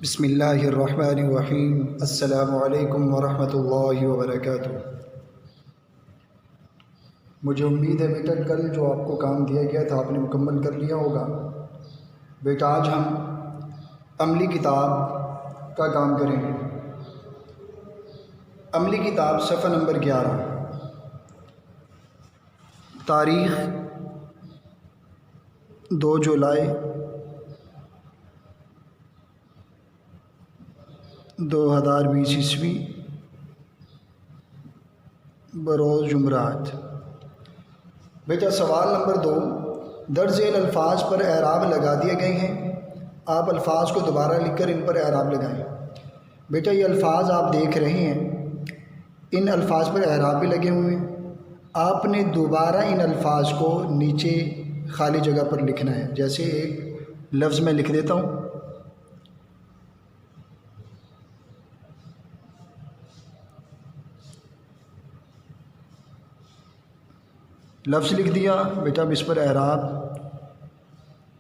بسم اللہ الرحمن الرحیم۔ السلام علیکم ورحمۃ اللہ وبرکاتہ۔ مجھے امید ہے بیٹا کل جو آپ کو کام دیا گیا تھا آپ نے مکمل کر لیا ہوگا۔ بیٹا آج ہم عملی کتاب کا کام کریں گے۔ عملی کتاب صفحہ نمبر 11، تاریخ 2 جولائی 2020 عیسوی، بروز جمعرات۔ بیٹا سوال نمبر 2، درج ذیل الفاظ پر اعراب لگا دیے گئے ہیں، آپ الفاظ کو دوبارہ لکھ کر ان پر اعراب لگائیں۔ بیٹا یہ الفاظ آپ دیکھ رہے ہیں، ان الفاظ پر اعراب بھی لگے ہوئے ہیں، آپ نے دوبارہ ان الفاظ کو نیچے خالی جگہ پر لکھنا ہے۔ جیسے ایک لفظ میں لکھ دیتا ہوں، لفظ لکھ دیا بیٹا، اب اس پر اعراب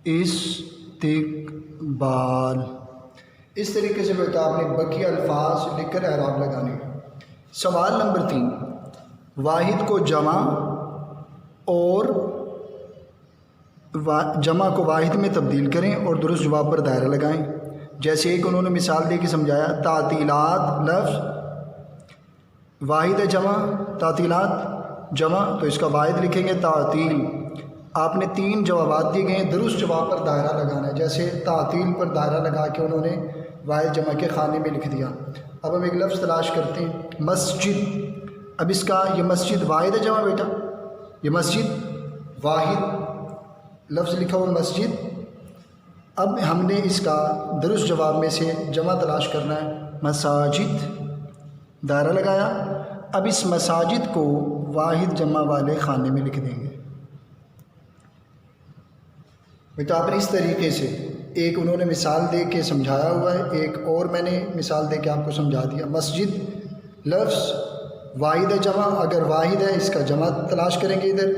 استقبال۔ اس طریقے سے بیٹا آپ نے بقیہ الفاظ لکھ کر اعراب لگانے ہیں۔ سوال نمبر 3، واحد کو جمع اور جمع کو واحد میں تبدیل کریں اور درست جواب پر دائرہ لگائیں۔ جیسے ایک انہوں نے مثال دے کے سمجھایا، تعطیلات لفظ واحد ہے جمع، تعطیلات جمع، تو اس کا واحد لکھیں گے تعطیل۔ آپ نے 3 جوابات دیے گئے ہیں، درست جواب پر دائرہ لگانا ہے۔ جیسے تعطیل پر دائرہ لگا کے انہوں نے واحد جمع کے خانے میں لکھ دیا۔ اب ہم ایک لفظ تلاش کرتے ہیں، مسجد۔ اب اس کا یہ مسجد واحد ہے جمع بیٹا، یہ مسجد واحد لفظ لکھا ہوا مسجد۔ اب ہم نے اس کا درست جواب میں سے جمع تلاش کرنا ہے، مساجد، دائرہ لگایا۔ اب اس مساجد کو واحد جمع والے خانے میں لکھ دیں گے۔ بیٹا آپ نے اس طریقے سے ایک انہوں نے مثال دے کے سمجھایا ہوا ہے، ایک اور میں نے مثال دے کے آپ کو سمجھا دیا۔ مسجد لفظ واحد ہے جمع، اگر واحد ہے اس کا جمع تلاش کریں گے ادھر،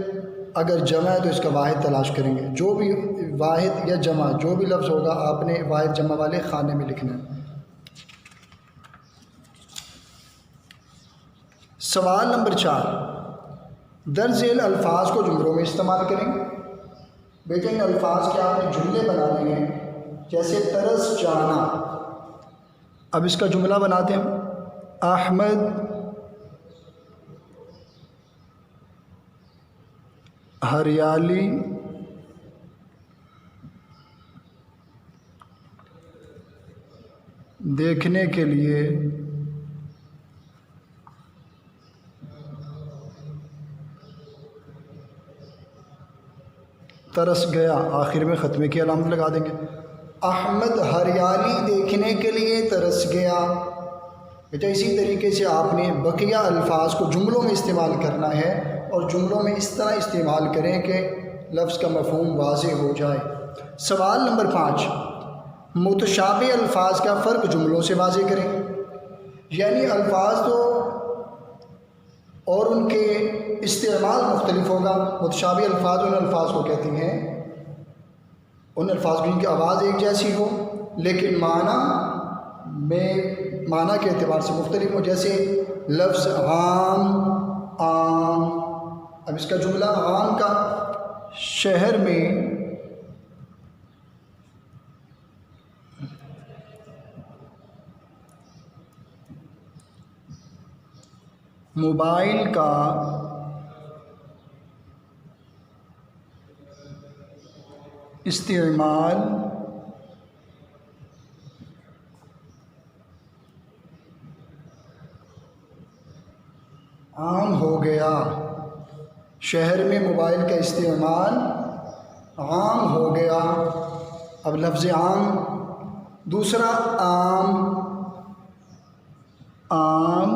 اگر جمع ہے تو اس کا واحد تلاش کریں گے۔ جو بھی واحد یا جمع جو بھی لفظ ہوگا آپ نے واحد جمع والے خانے میں لکھنا ہے۔ سوال نمبر 4، درج ذیل الفاظ کو جملوں میں استعمال کریں۔ بیٹا ان الفاظ کے آپ نے جملے بنانے ہیں، جیسے ترس جانا۔ اب اس کا جملہ بناتے ہیں، احمد ہریالی دیکھنے کے لیے ترس گیا۔ آخر میں ختمے کی علامت لگا دیں گے، احمد ہریالی دیکھنے کے لیے ترس گیا۔ بیٹا اسی طریقے سے آپ نے بقیہ الفاظ کو جملوں میں استعمال کرنا ہے، اور جملوں میں اس طرح استعمال کریں کہ لفظ کا مفہوم واضح ہو جائے۔ سوال نمبر 5، متشابہ الفاظ کا فرق جملوں سے واضح کریں۔ یعنی الفاظ تو اور ان کے استعمال مختلف ہوگا۔ متشابہ الفاظ ان الفاظ کو کہتے ہیں، ان الفاظ کو جن کی آواز ایک جیسی ہو لیکن معنی کے اعتبار سے مختلف ہو۔ جیسے لفظ عام، عام، اب اس کا جملہ عام کا، شہر میں موبائل کا استعمال عام ہو گیا۔ شہر میں موبائل کا استعمال عام ہو گیا۔ اب لفظ عام، دوسرا عام، عام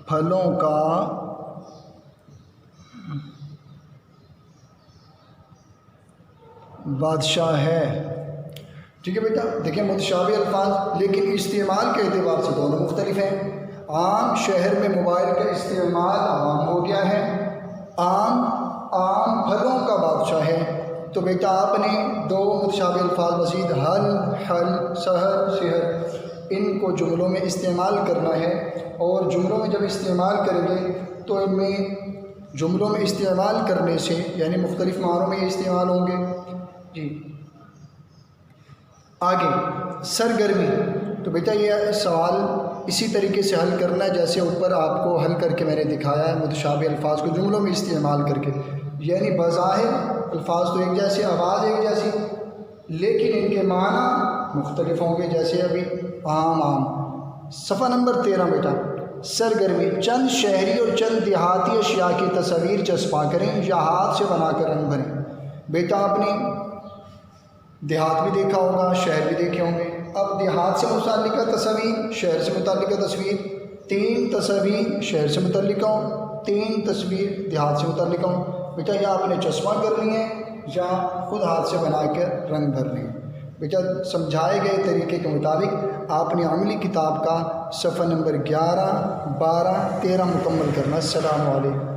پھلوں کا بادشاہ ہے۔ ٹھیک ہے بیٹا، دیکھیں متشابہ الفاظ لیکن استعمال کے اعتبار سے دونوں مختلف ہیں۔ عام، شہر میں موبائل کا استعمال عام ہو گیا ہے، عام پھلوں کا بادشاہ ہے۔ تو بیٹا آپ نے دو متشابہ الفاظ مزید حل، حل، سحر، سحر، ان کو جملوں میں استعمال کرنا ہے، اور جملوں میں جب استعمال کریں گے تو ان میں جملوں میں استعمال کرنے سے یعنی مختلف معنوں میں یہ استعمال ہوں گے۔ جی آگے سرگرمی، تو بیٹا یہ سوال اسی طریقے سے حل کرنا ہے جیسے اوپر آپ کو حل کر کے میں نے دکھایا ہے، متشابہ الفاظ کو جملوں میں استعمال کر کے، یعنی بظاہر الفاظ تو ایک جیسے، آواز ایک جیسی، لیکن ان کے معنی مختلف ہوں گے، جیسے ابھی عام عام۔ صفحہ نمبر 13 بیٹا، سرگرمی، چند شہری اور چند دیہاتی اشیاء کی تصاویر چسپاں کریں یا ہاتھ سے بنا کر رنگ بھریں۔ بیٹا آپ نے دیہات بھی دیکھا ہوگا، شہر بھی دیکھے ہوں گے۔ اب دیہات سے متعلقہ تصاویر، شہر سے متعلقہ تصویر، 3 تصاویر شہر سے متعلقہ ہوں، 3 تصویر دیہات سے متعلقہ ہوں۔ بیٹا یا آپ نے چسپاں کر لی ہیں یا خود ہاتھ سے بنا کر رنگ بھر لیں۔ بیٹا سمجھائے گئے طریقے کے مطابق آپ نے عملی کتاب کا صفحہ نمبر 11، 12، 13 مکمل کرنا۔ السلام علیکم۔